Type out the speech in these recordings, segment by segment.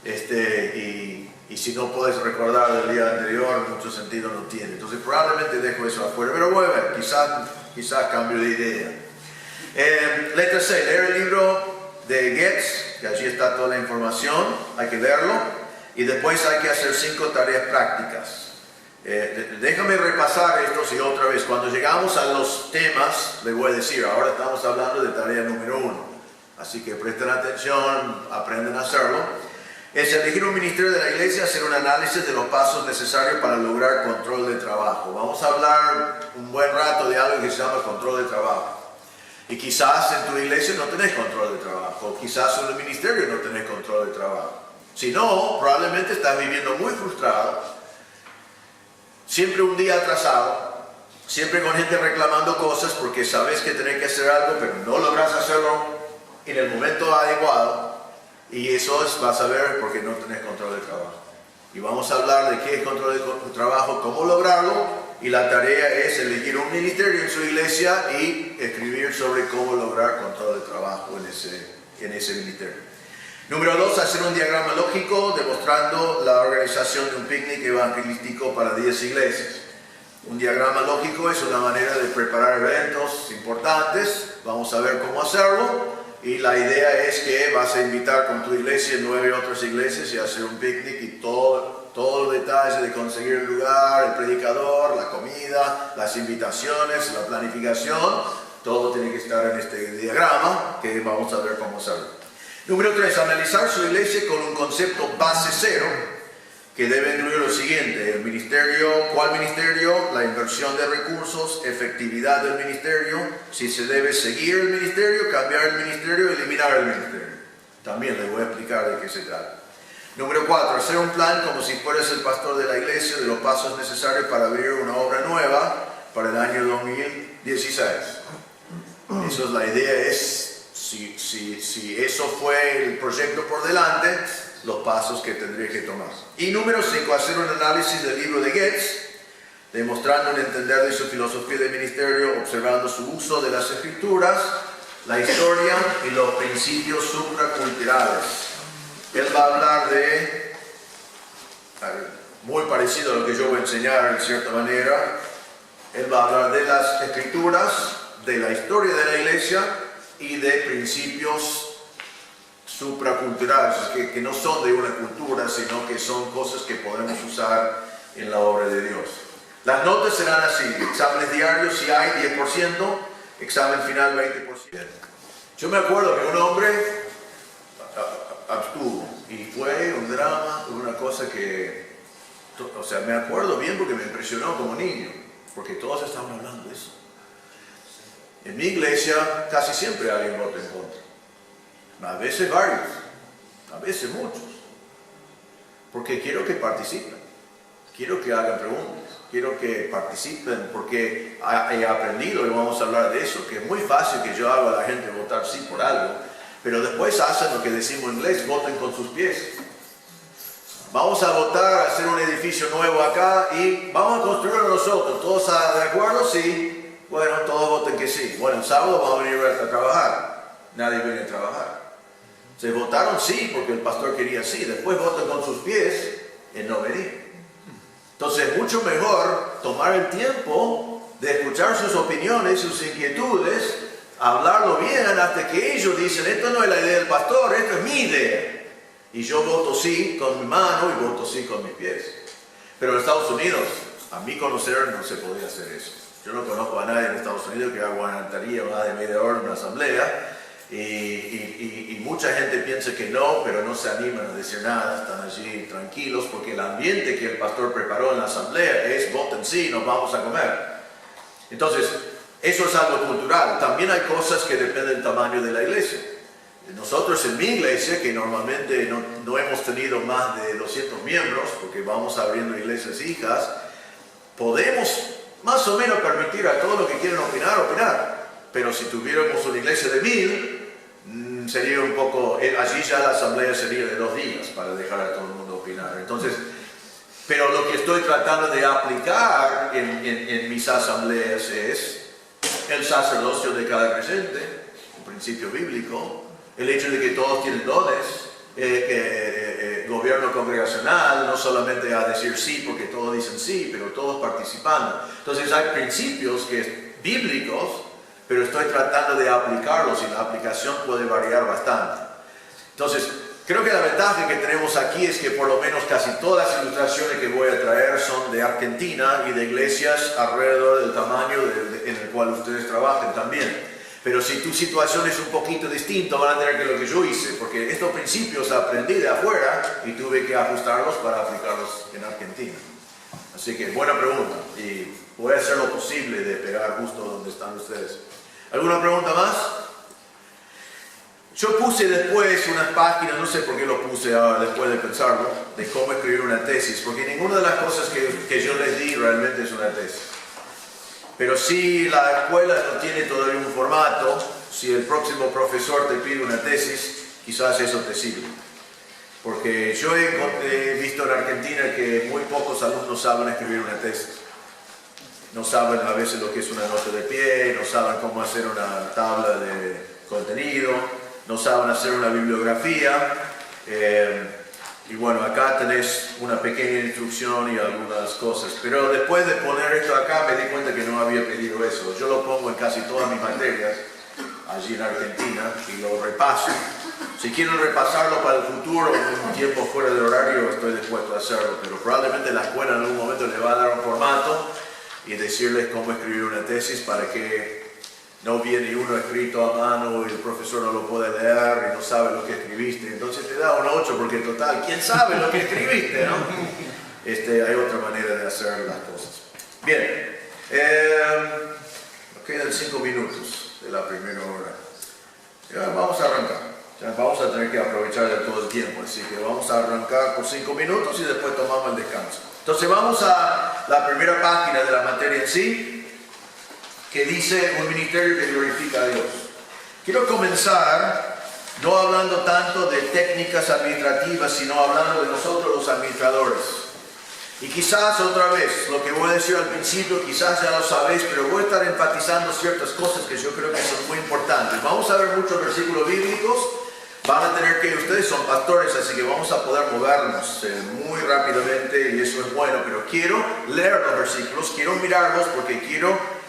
y si no puedes recordar del día anterior, mucho sentido no tiene. Entonces probablemente dejo eso afuera, pero voy a ver, quizás cambio de idea. Letra C, leer el libro de Getz, que allí está toda la información, hay que verlo, y después hay que hacer 5 tareas prácticas. Déjame repasar esto y otra vez. Cuando llegamos a los temas, les voy a decir, ahora estamos hablando de tarea número 1, así que presten atención, aprenden a hacerlo. Es elegir un ministerio de la iglesia, hacer un análisis de los pasos necesarios para lograr control de trabajo. Vamos a hablar un buen rato de algo que se llama control de trabajo. Y quizás en tu iglesia no tenés control de trabajo, o quizás en el ministerio no tenés control de trabajo. Si no, probablemente estás viviendo muy frustrado, siempre un día atrasado, siempre con gente reclamando cosas porque sabes que tenés que hacer algo, pero no logras hacerlo en el momento adecuado. Y eso vas a ver porque no tenés control de trabajo. Y vamos a hablar de qué es control de trabajo, cómo lograrlo. Y la tarea es elegir un ministerio en su iglesia y escribir sobre cómo lograr control de trabajo en ese ministerio. Número 2, hacer un diagrama lógico demostrando la organización de un picnic evangelístico para 10 iglesias. Un diagrama lógico es una manera de preparar eventos importantes. Vamos a ver cómo hacerlo. Y la idea es que vas a invitar con tu iglesia 9 otras iglesias y hacer un picnic y todo el detalle de conseguir el lugar, el predicador, la comida, las invitaciones, la planificación, todo tiene que estar en este diagrama que vamos a ver cómo hacerlo. Número 3, analizar su iglesia con un concepto base cero que debe incluir lo siguiente: el ministerio, cuál ministerio, la inversión de recursos, efectividad del ministerio, si se debe seguir el ministerio, cambiar el ministerio, eliminar el ministerio. También les voy a explicar de qué se trata. Número 4, hacer un plan como si fueras el pastor de la iglesia de los pasos necesarios para abrir una obra nueva para el año 2016. Eso es la idea, si eso fue el proyecto por delante, los pasos que tendría que tomar. Y número 5, hacer un análisis del libro de Getz, demostrando un entender de su filosofía de ministerio, observando su uso de las escrituras, la historia y los principios supraculturales. Él va a hablar de, muy parecido a lo que yo voy a enseñar en cierta manera, él va a hablar de las escrituras, de la historia de la iglesia y de principios supraculturales, que no son de una cultura, sino que son cosas que podemos usar en la obra de Dios. Las notas serán así: exámenes diarios si hay 10%, examen final 20%. Yo me acuerdo que un hombre abstuvo y fue un drama, una cosa que, o sea, me acuerdo bien porque me impresionó como niño, porque todos estaban hablando de eso. En mi iglesia casi siempre alguien vota en contra. A veces varios, a veces muchos, porque quiero que participen, quiero que hagan preguntas, quiero que participen, porque he aprendido, y vamos a hablar de eso, que es muy fácil que yo haga a la gente votar sí por algo, pero después hacen lo que decimos en inglés: voten con sus pies. Vamos a votar, a hacer un edificio nuevo acá y vamos a construirlo nosotros. ¿Todos de acuerdo? Sí. Bueno, todos voten que sí. Bueno, el sábado vamos a venir a trabajar. Nadie viene a trabajar. Se votaron sí porque el pastor quería sí. Después votan con sus pies en no venir. Entonces es mucho mejor tomar el tiempo de escuchar sus opiniones, sus inquietudes, hablarlo bien hasta que ellos dicen: esto no es la idea del pastor, esto es mi idea. Y yo voto sí con mi mano y voto sí con mis pies. Pero en Estados Unidos, a mi conocer, no se podía hacer eso. Yo no conozco a nadie en Estados Unidos que aguantaría más de media hora en una asamblea. Y mucha gente piensa que no, pero no se animan a decir nada, están allí tranquilos, porque el ambiente que el pastor preparó en la asamblea es: voten sí, nos vamos a comer. Entonces, eso es algo cultural. También hay cosas que dependen del tamaño de la iglesia. Nosotros en mi iglesia, que normalmente no hemos tenido más de 200 miembros, porque vamos abriendo iglesias hijas, podemos más o menos permitir a todos los que quieren opinar. Pero si tuviéramos una iglesia de 1000, sería un poco, allí ya la asamblea sería de 2 días para dejar a todo el mundo opinar. Entonces, pero lo que estoy tratando de aplicar en mis asambleas es el sacerdocio de cada creyente, un principio bíblico, el hecho de que todos tienen dones, gobierno congregacional, no solamente a decir sí porque todos dicen sí, pero todos participando. Entonces hay principios bíblicos, pero estoy tratando de aplicarlos y la aplicación puede variar bastante. Entonces, creo que la ventaja que tenemos aquí es que por lo menos casi todas las ilustraciones que voy a traer son de Argentina y de iglesias alrededor del tamaño en el cual ustedes trabajen también. Pero si tu situación es un poquito distinta, van a tener que lo que yo hice, porque estos principios aprendí de afuera y tuve que ajustarlos para aplicarlos en Argentina. Así que buena pregunta y voy a hacer lo posible de pegar justo donde están ustedes. ¿Alguna pregunta más? Yo puse después unas páginas, no sé por qué lo puse ahora después de pensarlo, de cómo escribir una tesis, porque ninguna de las cosas que yo les di realmente es una tesis. Pero si la escuela no tiene todavía un formato, si el próximo profesor te pide una tesis, quizás eso te sirve. Porque yo he visto en Argentina que muy pocos alumnos saben escribir una tesis. No saben a veces lo que es una nota de pie, no saben cómo hacer una tabla de contenido, no saben hacer una bibliografía. Y bueno, acá tenés una pequeña instrucción y algunas cosas. Pero después de poner esto acá me di cuenta que no había pedido eso. Yo lo pongo en casi todas mis materias allí en Argentina y lo repaso. Si quieren repasarlo para el futuro, en un tiempo fuera de horario, estoy dispuesto a hacerlo. Pero probablemente la escuela en algún momento le va a dar un formato y decirles cómo escribir una tesis para que no viene uno escrito a mano y el profesor no lo puede leer y no sabe lo que escribiste. Entonces te da un 8 porque total, ¿quién sabe lo que escribiste, no? Hay otra manera de hacer las cosas. Bien, nos quedan 5 minutos de la primera hora. Ya vamos a arrancar. Ya vamos a tener que aprovechar de todo el tiempo, así que vamos a arrancar por 5 minutos y después tomamos el descanso. Entonces vamos a la primera página de la materia en sí, que dice un ministerio que glorifica a Dios. Quiero comenzar no hablando tanto de técnicas administrativas, sino hablando de nosotros los administradores. Y quizás otra vez, lo que voy a decir al principio, quizás ya lo sabéis, pero voy a estar enfatizando ciertas cosas que yo creo que son muy importantes. Vamos a ver muchos versículos bíblicos, van a tener que, ustedes son pastores, así que vamos a poder movernos muy rápidamente y eso es bueno, pero quiero leer los versículos, quiero mirarlos porque quiero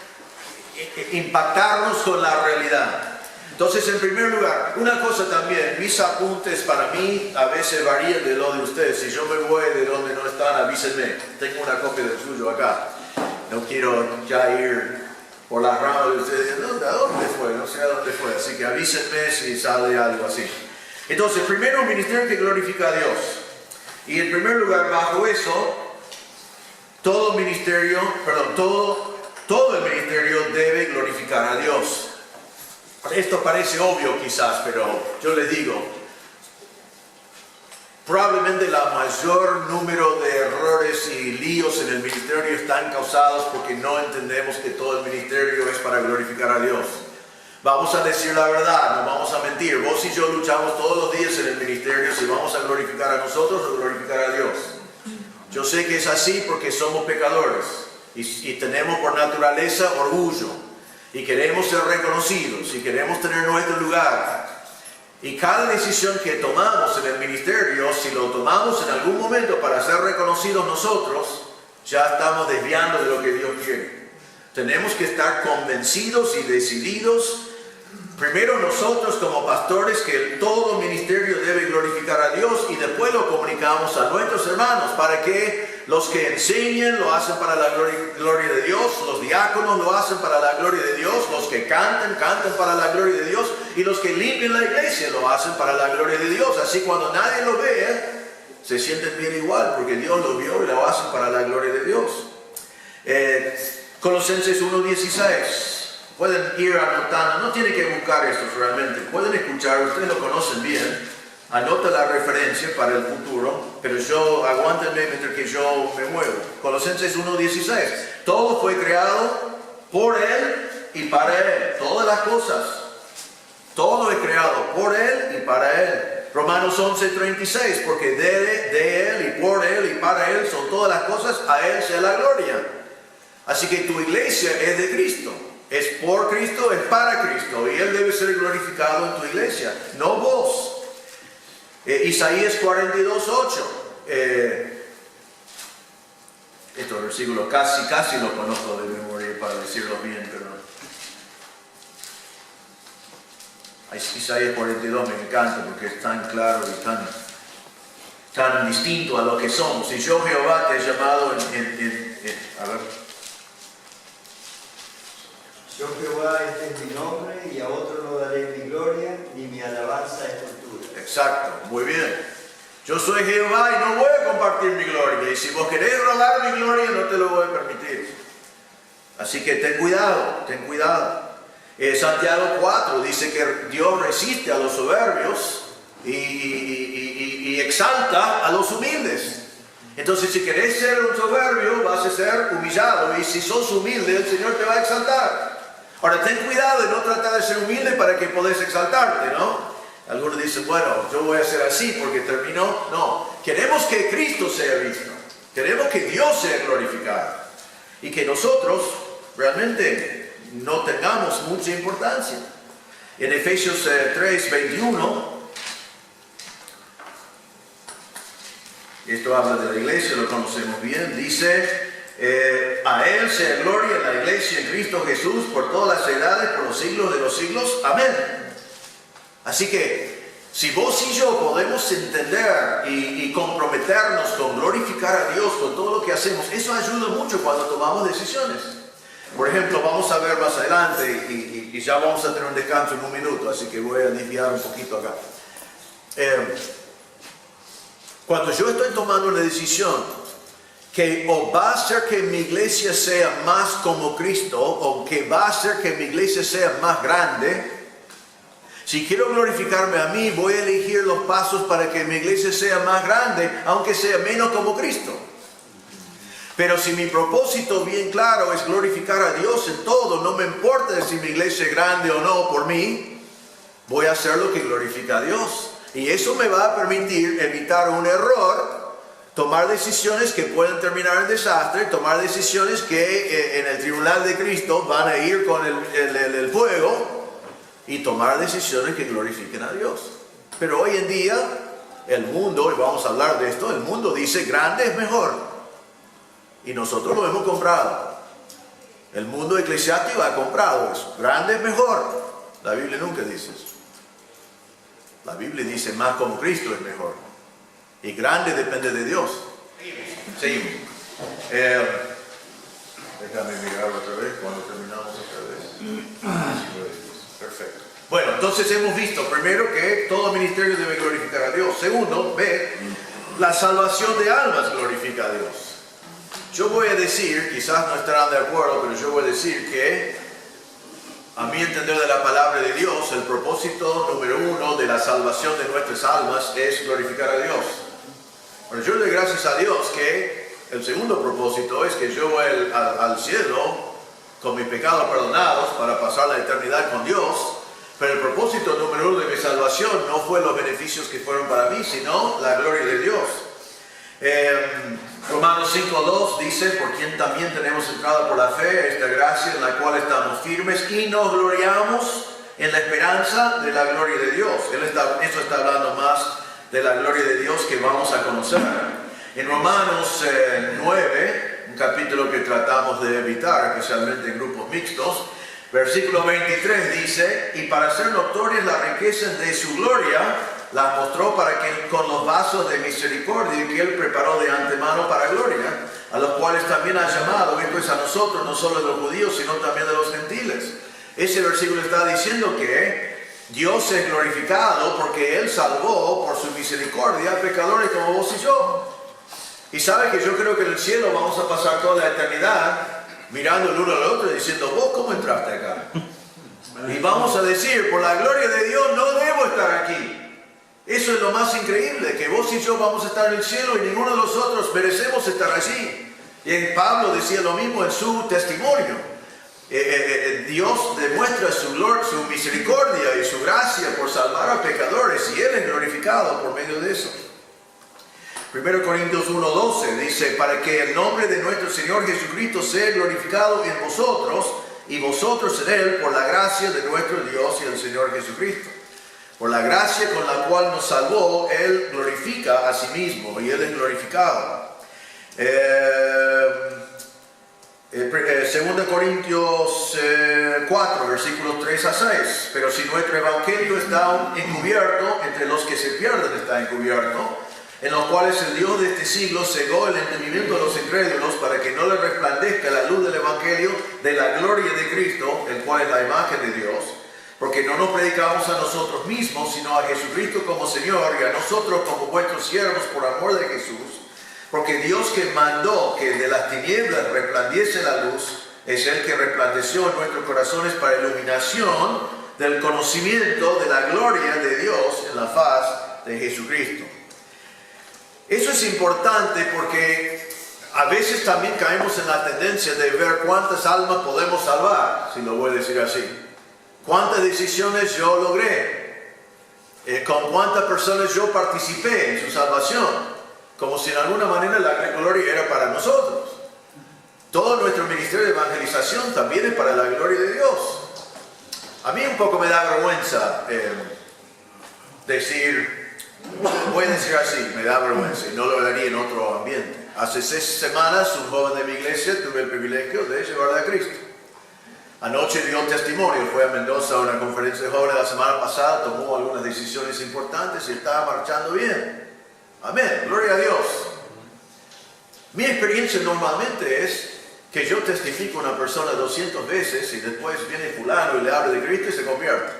impactarnos con la realidad. Entonces, en primer lugar, una cosa también, mis apuntes para mí a veces varían de lo de ustedes. Si yo me voy de donde no están, avísenme. Tengo una copia del suyo acá. No quiero ya ir por las ramas de ustedes. ¿A dónde fue? No sé a dónde fue. Así que avísenme si sale algo así. Entonces, primero, un ministerio que glorifica a Dios. Y en primer lugar, bajo eso, todo el ministerio debe glorificar a Dios. Esto parece obvio quizás, pero yo les digo, probablemente la mayor número de errores y líos en el ministerio están causados porque no entendemos que todo el ministerio es para glorificar a Dios. Vamos a decir la verdad, no vamos a mentir. Vos y yo luchamos todos los días en el ministerio si vamos a glorificar a nosotros o glorificar a Dios. Yo sé que es así porque somos pecadores. Y tenemos por naturaleza orgullo y queremos ser reconocidos y queremos tener nuestro lugar. Y cada decisión que tomamos en el ministerio, si lo tomamos en algún momento para ser reconocidos nosotros, ya estamos desviando de lo que Dios quiere. Tenemos que estar convencidos y decididos, primero nosotros como pastores, que todo ministerio debe glorificar a Dios y después lo comunicamos a nuestros hermanos para que los que enseñen lo hacen para la gloria de Dios, los diáconos lo hacen para la gloria de Dios, los que canten para la gloria de Dios y los que limpian la iglesia lo hacen para la gloria de Dios. Así cuando nadie lo ve, se sienten bien igual porque Dios lo vio y lo hacen para la gloria de Dios. Colosenses 1:16. Pueden ir anotando, no tienen que buscar esto realmente, pueden escuchar, ustedes lo conocen bien, anota la referencia para el futuro, pero aguántenme mientras que yo me muevo. Colosenses 1:16, todo fue creado por Él y para Él, todas las cosas, todo es creado por Él y para Él. Romanos 11:36, porque de Él y por Él y para Él son todas las cosas, a Él sea la gloria. Así que tu iglesia es de Cristo. Es por Cristo, es para Cristo y Él debe ser glorificado en tu iglesia, no vos. Isaías 42:8. Estos versículos casi los conozco de memoria para decirlos bien, pero Isaías 42 me encanta porque es tan claro y tan distinto a lo que somos. Y yo, Jehová, te he llamado a ver. Yo, Jehová, este es mi nombre, y a otro no daré mi gloria, ni mi alabanza escultura. Exacto, muy bien. Yo soy Jehová y no voy a compartir mi gloria. Y si vos querés robar mi gloria, no te lo voy a permitir. Así que ten cuidado, ten cuidado. Santiago 4 dice que Dios resiste a los soberbios y exalta a los humildes. Entonces, si querés ser un soberbio, vas a ser humillado. Y si sos humilde, el Señor te va a exaltar. Ahora, ten cuidado de no tratar de ser humilde para que podés exaltarte, ¿no? Algunos dicen, bueno, yo voy a ser así porque terminó. No, queremos que Cristo sea visto. Queremos que Dios sea glorificado. Y que nosotros realmente no tengamos mucha importancia. En Efesios 3:21, esto habla de la iglesia, lo conocemos bien, dice, a Él sea gloria en la iglesia en Cristo Jesús por todas las edades, por los siglos de los siglos. Amén. Así que, si vos y yo podemos entender y comprometernos con glorificar a Dios con todo lo que hacemos, eso ayuda mucho cuando tomamos decisiones. Por ejemplo, vamos a ver más adelante y ya vamos a tener un descanso en un minuto, así que voy a desviar un poquito acá. Cuando yo estoy tomando una decisión que o va a hacer que mi iglesia sea más como Cristo, o que va a hacer que mi iglesia sea más grande, si quiero glorificarme a mí, voy a elegir los pasos para que mi iglesia sea más grande, aunque sea menos como Cristo. Pero si mi propósito bien claro es glorificar a Dios en todo, no me importa si mi iglesia es grande o no por mí, voy a hacer lo que glorifica a Dios. Y eso me va a permitir evitar un error, tomar decisiones que pueden terminar en desastre, tomar decisiones que en el tribunal de Cristo van a ir con el fuego, y tomar decisiones que glorifiquen a Dios. Pero hoy en día, el mundo, y vamos a hablar de esto, el mundo dice grande es mejor. Y nosotros lo hemos comprado. El mundo eclesiástico ha comprado eso. Grande es mejor. La Biblia nunca dice eso. La Biblia dice más como Cristo es mejor. Y grande depende de Dios. Seguimos. Déjame mirar otra vez cuando terminamos otra vez. Perfecto. Bueno, entonces hemos visto primero que todo ministerio debe glorificar a Dios. Segundo, la salvación de almas glorifica a Dios. Yo voy a decir, quizás no estarán de acuerdo, pero yo voy a decir que, a mi entender de la palabra de Dios, el propósito número uno de la salvación de nuestras almas es glorificar a Dios. Pero yo le doy gracias a Dios que el segundo propósito es que yo voy al cielo con mis pecados perdonados para pasar la eternidad con Dios. Pero el propósito número uno de mi salvación no fue los beneficios que fueron para mí, sino la gloria de Dios. Romanos 5:2 dice, por quien también tenemos entrada por la fe, esta gracia en la cual estamos firmes y nos gloriamos en la esperanza de la gloria de Dios. Eso está hablando más de la gloria de Dios que vamos a conocer. En Romanos 9, un capítulo que tratamos de evitar, especialmente en grupos mixtos, versículo 23 dice, y para hacer notorias las riquezas de su gloria, las mostró para que con los vasos de misericordia que Él preparó de antemano para gloria, a los cuales también ha llamado, esto es a nosotros, no solo de los judíos, sino también de los gentiles. Ese versículo está diciendo que Dios es glorificado porque Él salvó por su misericordia a pecadores como vos y yo. Y sabe que yo creo que en el cielo vamos a pasar toda la eternidad mirando el uno al otro y diciendo, ¿vos cómo entraste acá? Y vamos a decir, por la gloria de Dios no debo estar aquí. Eso es lo más increíble, que vos y yo vamos a estar en el cielo y ninguno de nosotros merecemos estar allí. Y Pablo decía lo mismo en su testimonio. Dios demuestra su misericordia y su gracia por salvar a pecadores y Él es glorificado por medio de eso. 1 Corintios 1:12 dice, para que el nombre de nuestro Señor Jesucristo sea glorificado en vosotros y vosotros en Él por la gracia de nuestro Dios y el Señor Jesucristo. Por la gracia con la cual nos salvó, Él glorifica a sí mismo y Él es glorificado. 2 Corintios 4, versículos 3 a 6. Pero si nuestro evangelio está encubierto, entre los que se pierden está encubierto, en los cuales el Dios de este siglo cegó el entendimiento de los incrédulos para que no les resplandezca la luz del evangelio de la gloria de Cristo, el cual es la imagen de Dios. Porque no nos predicamos a nosotros mismos, sino a Jesucristo como Señor y a nosotros como vuestros siervos por amor de Jesús. Porque Dios que mandó que de las tinieblas resplandiese la luz, es el que resplandeció en nuestros corazones para iluminación del conocimiento de la gloria de Dios en la faz de Jesucristo. Eso es importante porque a veces también caemos en la tendencia de ver cuántas almas podemos salvar, si lo voy a decir así. Cuántas decisiones yo logré, con cuántas personas yo participé en su salvación, como si en alguna manera la gloria era para nosotros. Todo nuestro ministerio de evangelización también es para la gloria de Dios. A mí un poco me da vergüenza decir, voy a decir así, me da vergüenza y no lo haría en otro ambiente. Hace 6 semanas un joven de mi iglesia tuve el privilegio de llevarle a Cristo. Anoche dio un testimonio, fue a Mendoza a una conferencia de jóvenes la semana pasada, tomó algunas decisiones importantes y estaba marchando bien. Amén, gloria a Dios. Mi experiencia normalmente es que yo testifico a una persona 200 veces y después viene fulano y le habla de Cristo y se convierte.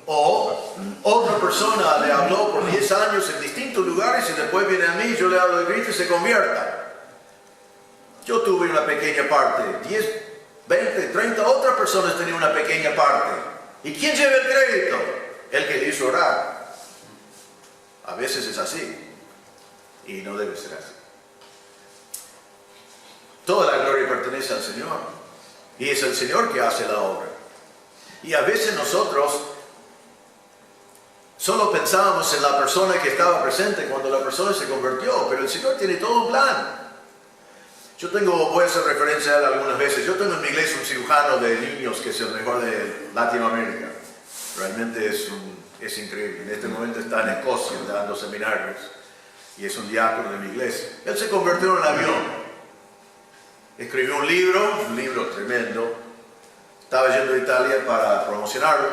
O otra persona le habló por 10 años en distintos lugares y después viene a mí y yo le hablo de Cristo y se convierta. Yo tuve una pequeña parte, 10, 20, 30 otras personas tenían una pequeña parte. ¿Y quién lleva el crédito? El que le hizo orar. A veces es así y no debe ser así. Toda la gloria pertenece al Señor y es el Señor que hace la obra. Y a veces nosotros solo pensábamos en la persona que estaba presente cuando la persona se convirtió, pero el Señor tiene todo un plan. Voy a hacer referencia a él algunas veces. Yo tengo en mi iglesia un cirujano de niños que es el mejor de Latinoamérica. Realmente es increíble. En este momento está en Escocia dando seminarios y es un diácono de mi iglesia. Él se convirtió en un avión. Escribió un libro tremendo. Estaba yendo a Italia para promocionarlo.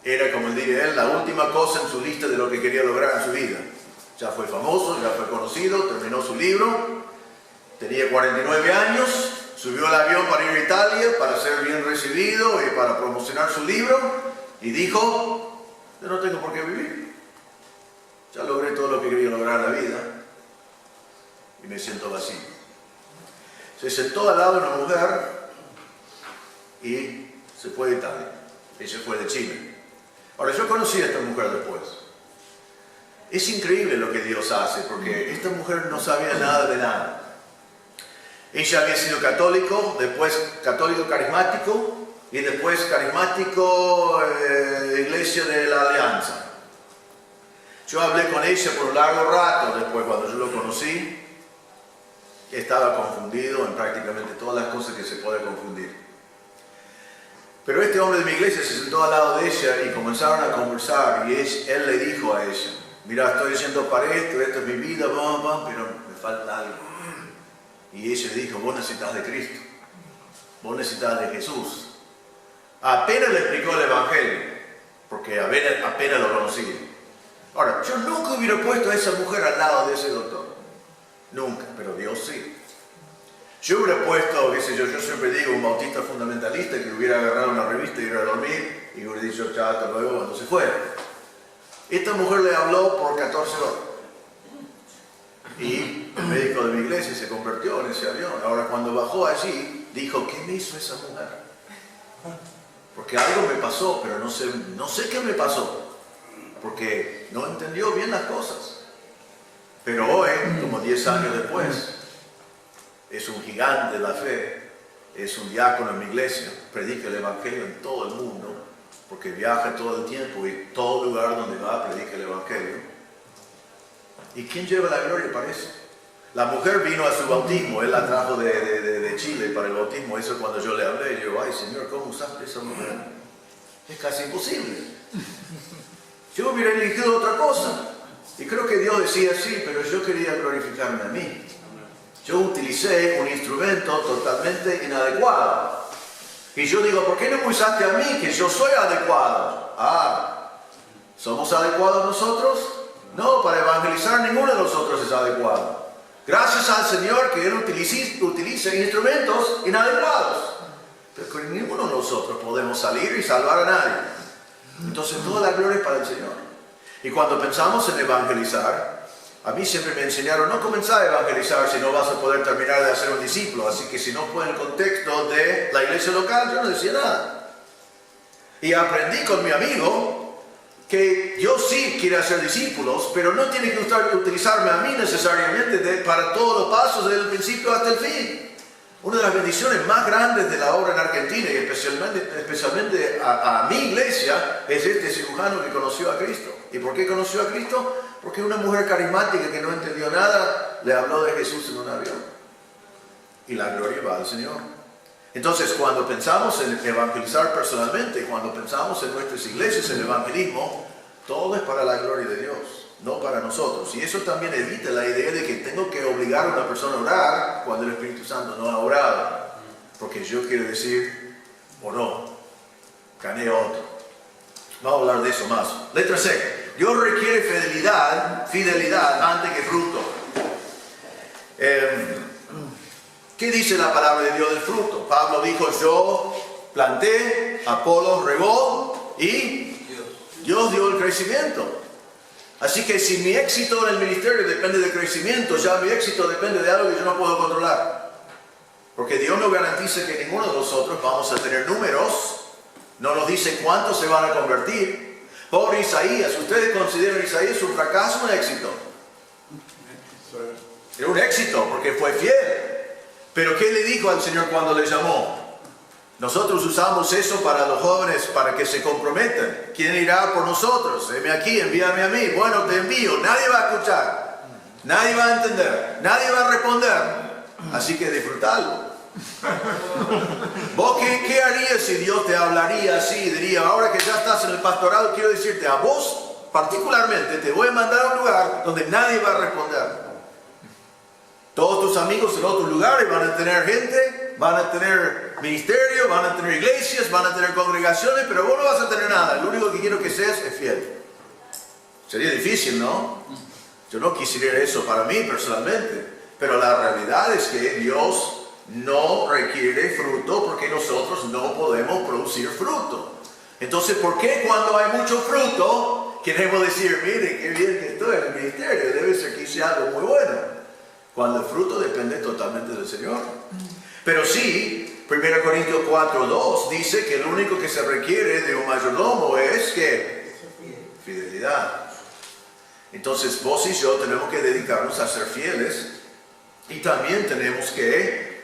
Era, como diría él, la última cosa en su lista de lo que quería lograr en su vida. Ya fue famoso, ya fue conocido, terminó su libro. Tenía 49 años, subió al avión para ir a Italia, para ser bien recibido y para promocionar su libro. Y dijo, yo no tengo por qué vivir. Ya logré todo lo que quería lograr en la vida. Y me siento vacío. Se sentó al lado de una mujer y se fue de Italia. Ella fue de Chile. Ahora, yo conocí a esta mujer después. Es increíble lo que Dios hace, porque esta mujer no sabía nada de nada. Ella había sido católico, después católico carismático, y después carismático Iglesia de la Alianza. Yo hablé con ella por un largo rato después, cuando yo lo conocí. Estaba confundido en prácticamente todas las cosas que se puede confundir. Pero este hombre de mi iglesia se sentó al lado de ella y comenzaron a conversar, y él le dijo a ella, mira, estoy yendo para esto es mi vida, pero me falta algo. Y ella le dijo, vos necesitas de Cristo, vos necesitas de Jesús. Apenas le explicó el Evangelio, porque apenas lo conocía. Ahora, yo nunca hubiera puesto a esa mujer al lado de ese doctor. Nunca, pero Dios sí. Yo hubiera puesto, qué sé yo siempre digo, un bautista fundamentalista que hubiera agarrado una revista y iba a dormir y hubiera dicho, chao, hasta luego, cuando se fuera. Esta mujer le habló por 14 horas. Y el médico de mi iglesia se convirtió en ese avión. Ahora, cuando bajó allí, dijo, ¿qué me hizo esa mujer? Porque algo me pasó, pero no sé qué me pasó. Porque no entendió bien las cosas. Pero hoy, como 10 años después, es un gigante de la fe, es un diácono en mi iglesia, predica el Evangelio en todo el mundo, porque viaja todo el tiempo y todo lugar donde va predica el Evangelio. ¿Y quién lleva la gloria para eso? La mujer vino a su bautismo, él la trajo de Chile para el bautismo. Eso cuando yo le hablé, yo, ay Señor, ¿cómo usaste esa mujer? Es casi imposible. Yo hubiera elegido otra cosa. Y creo que Dios decía, sí, pero yo quería glorificarme a mí. Yo utilicé un instrumento totalmente inadecuado. Y yo digo, ¿por qué no me usaste a mí, que yo soy adecuado? ¿Somos adecuados nosotros? No, para evangelizar ninguno de nosotros es adecuado. Gracias al Señor que Él utiliza instrumentos inadecuados. Pero con ninguno de nosotros podemos salir y salvar a nadie. Entonces toda la gloria es para el Señor. Y cuando pensamos en evangelizar, a mí siempre me enseñaron, no comenzar a evangelizar si no vas a poder terminar de hacer un discípulo. Así que si no fue en el contexto de la iglesia local, yo no decía nada. Y aprendí con mi amigo que yo sí quiero hacer discípulos, pero no tiene que utilizarme a mí necesariamente para todos los pasos desde el principio hasta el fin. Una de las bendiciones más grandes de la obra en Argentina, y especialmente a mi iglesia, es este cirujano que conoció a Cristo. ¿Y por qué conoció a Cristo? Porque una mujer carismática que no entendió nada le habló de Jesús en un avión. Y la gloria va al Señor. Entonces, cuando pensamos en evangelizar personalmente, cuando pensamos en nuestras iglesias, en el evangelismo, todo es para la gloria de Dios, no para nosotros. Y eso también evita la idea de que tengo que obligar a una persona a orar cuando el Espíritu Santo no ha orado. Porque yo quiero decir, oró, gané otro. Vamos a hablar de eso más. Letra C. Dios requiere fidelidad antes que fruto. ¿Qué dice la palabra de Dios del fruto? Pablo dijo, yo planté, Apolos regó y Dios dio el crecimiento. Así que si mi éxito en el ministerio depende del crecimiento, ya mi éxito depende de algo que yo no puedo controlar. Porque Dios no garantiza que ninguno de nosotros vamos a tener números, no nos dice cuántos se van a convertir. Pobre Isaías, ¿ustedes consideran a Isaías un fracaso o un éxito? Era un éxito porque fue fiel. Pero ¿qué le dijo al Señor cuando le llamó? Nosotros usamos eso para los jóvenes, para que se comprometan. ¿Quién irá por nosotros? Heme aquí, envíame a mí. Bueno, te envío. Nadie va a escuchar. Nadie va a entender. Nadie va a responder. Así que disfrutalo. ¿Vos qué harías si Dios te hablaría así? Diría, ahora que ya estás en el pastorado, quiero decirte, a vos particularmente, te voy a mandar a un lugar donde nadie va a responder. Todos tus amigos en otros lugares van a tener gente, van a tener ministerio, van a tener iglesias, van a tener congregaciones, pero vos no vas a tener nada. Lo único que quiero que seas es fiel. Sería difícil, ¿no? Yo no quisiera eso para mí personalmente, pero la realidad es que Dios no requiere fruto porque nosotros no podemos producir fruto. Entonces, ¿por qué cuando hay mucho fruto queremos decir, mire, qué bien que estoy en el ministerio, debe ser que hice algo muy bueno? Cuando el fruto depende totalmente del Señor. Pero sí, 1 Corintios 4:2 dice que lo único que se requiere de un mayordomo es que fidelidad. Entonces vos y yo tenemos que dedicarnos a ser fieles y también tenemos que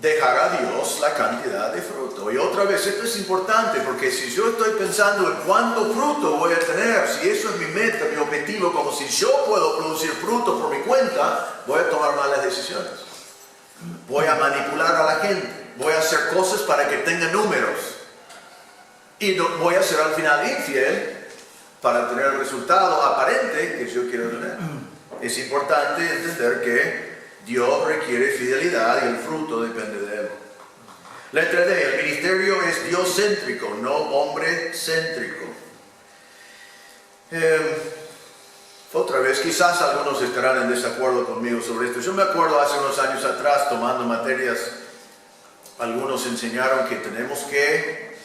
dejar a Dios la cantidad de fruto. Y otra vez, esto es importante porque si yo estoy pensando en cuánto fruto voy a tener, si eso es mi meta, mi objetivo, como si yo puedo producir fruto por mi cuenta, voy a tomar malas decisiones. Voy a manipular a la gente, voy a hacer cosas para que tenga números y voy a ser al final infiel para tener el resultado aparente que yo quiero tener. Es importante entender que Dios requiere fidelidad y el fruto depende de Él. Letra D. El ministerio es diocéntrico, no hombre-céntrico. Otra vez, quizás algunos estarán en desacuerdo conmigo sobre esto. Yo me acuerdo hace unos años atrás, tomando materias, algunos enseñaron que tenemos que,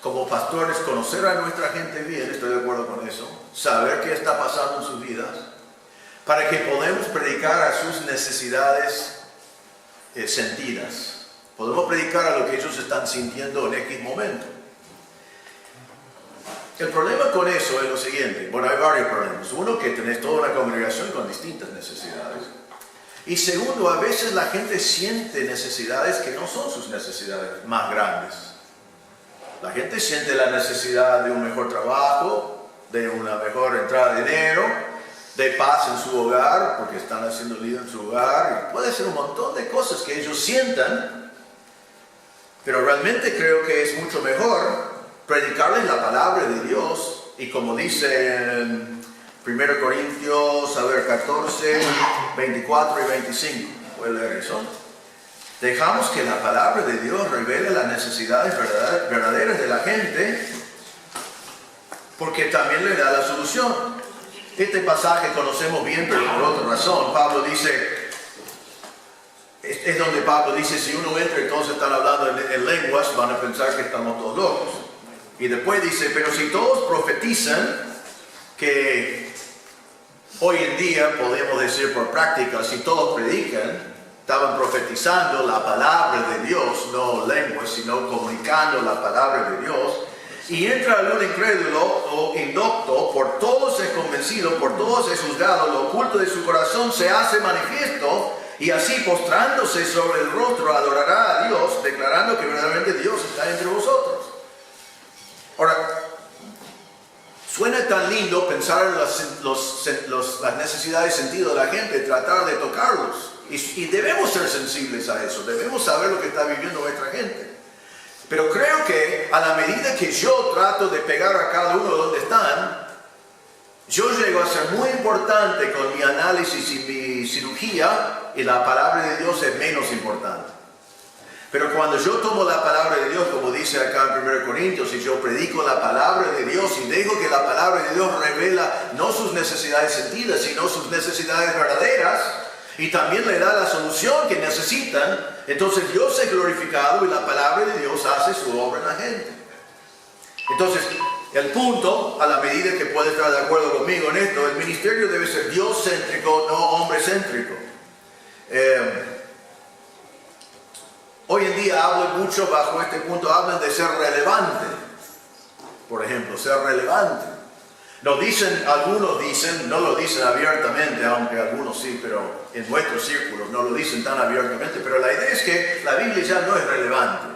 como pastores, conocer a nuestra gente bien, estoy de acuerdo con eso, saber qué está pasando en sus vidas, para que podamos predicar a sus necesidades sentidas. Podemos predicar a lo que ellos están sintiendo en X momento. El problema con eso es lo siguiente. Bueno, hay varios problemas. Uno, que tenés toda una congregación con distintas necesidades. Y segundo, a veces la gente siente necesidades que no son sus necesidades más grandes. La gente siente la necesidad de un mejor trabajo, de una mejor entrada de dinero, de paz en su hogar, porque están haciendo lío en su hogar. Y puede ser un montón de cosas que ellos sientan, pero realmente creo que es mucho mejor predicarles la palabra de Dios. Y como dice en 1 Corintios 14, 24 y 25, ¿puede leer eso? Dejamos que la palabra de Dios revele las necesidades verdaderas de la gente, porque también le da la solución. Este pasaje conocemos bien, pero por otra razón. Pablo dice, es donde Pablo dice, si uno entra y todos están hablando en lenguas, van a pensar que estamos todos locos. Y después dice, pero si todos profetizan, que hoy en día podemos decir por práctica, si todos predican, estaban profetizando la palabra de Dios, no lenguas, sino comunicando la palabra de Dios. Y entra algún incrédulo o indocto, por todos es convencido, por todos es juzgado, lo oculto de su corazón se hace manifiesto, y así postrándose sobre el rostro adorará a Dios, declarando que verdaderamente Dios está entre vosotros. Ahora, suena tan lindo pensar en las necesidades de sentido de la gente, tratar de tocarlos. Y debemos ser sensibles a eso, debemos saber lo que está viviendo nuestra gente. Pero creo que a la medida que yo trato de pegar a cada uno donde están, yo llego a ser muy importante con mi análisis y mi cirugía, y la palabra de Dios es menos importante. Pero cuando yo tomo la palabra de Dios, como dice acá en 1 Corintios, y yo predico la palabra de Dios y dejo que la palabra de Dios revela no sus necesidades sentidas, sino sus necesidades verdaderas, y también le da la solución que necesitan, entonces Dios es glorificado y la palabra de Dios hace su obra en la gente. Entonces, el punto, a la medida que puede estar de acuerdo conmigo en esto, el ministerio debe ser Dios-céntrico, no hombre-céntrico. Hoy en día hablan mucho bajo este punto, hablan de ser relevante. Por ejemplo, ser relevante. Algunos dicen, no lo dicen abiertamente, aunque algunos sí, pero en nuestros círculos no lo dicen tan abiertamente, pero la idea es que la Biblia ya no es relevante.